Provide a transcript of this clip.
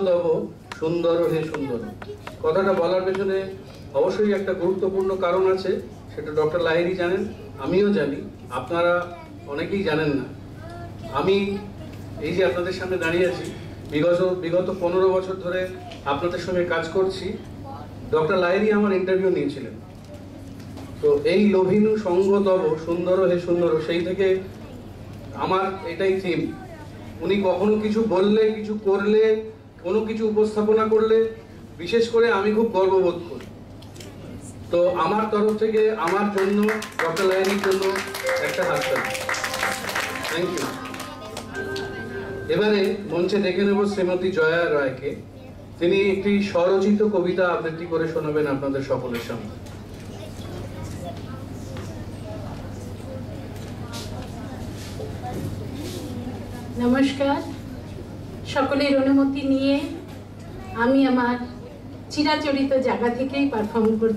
তব সুন্দর হে সুন্দর। কথাটা বলার পেছনে অবশ্যই একটা গুরুত্বপূর্ণ কারণ আছে, সেটা ডক্টর লাহিড়ী জানেন, আমিও জানি, আপনারা অনেকেই জানেন না। আমি এই যে আপনাদের সামনে দাঁড়িয়ে আছি, বিগত 15 বছর ধরে আপনাদের সঙ্গে কাজ করছি। ডক্টর লাহিড়ী আমার ইন্টারভিউ নিয়েছিলেন। তো এই লোভিনু সঙ্গ তব সুন্দর হে সুন্দর, সেই থেকে আমার এটাই থিম। উনি কখনো কিছু বললে, কিছু করলে, কোনো কিছু উপস্থাপনা করলে বিশেষ করে আমি খুব গর্ববোধ করি। তো আমার তরফ থেকে আমার জন্য, ডক্টর লাহিড়ীর জন্য একটা হাততালি। Thank you. এবারে মঞ্চে ডেকে নেব শ্রীমতী জয়া রায়কে। তিনি একটি স্বরচিত কবিতা আবৃত্তি করে শোনাবেন আপনাদের সকলের সামনে। নমস্কার, সকলের অনুমতি নিয়ে আমি আমার চিরাচরিত জায়গা থেকেই পারফর্ম করছি।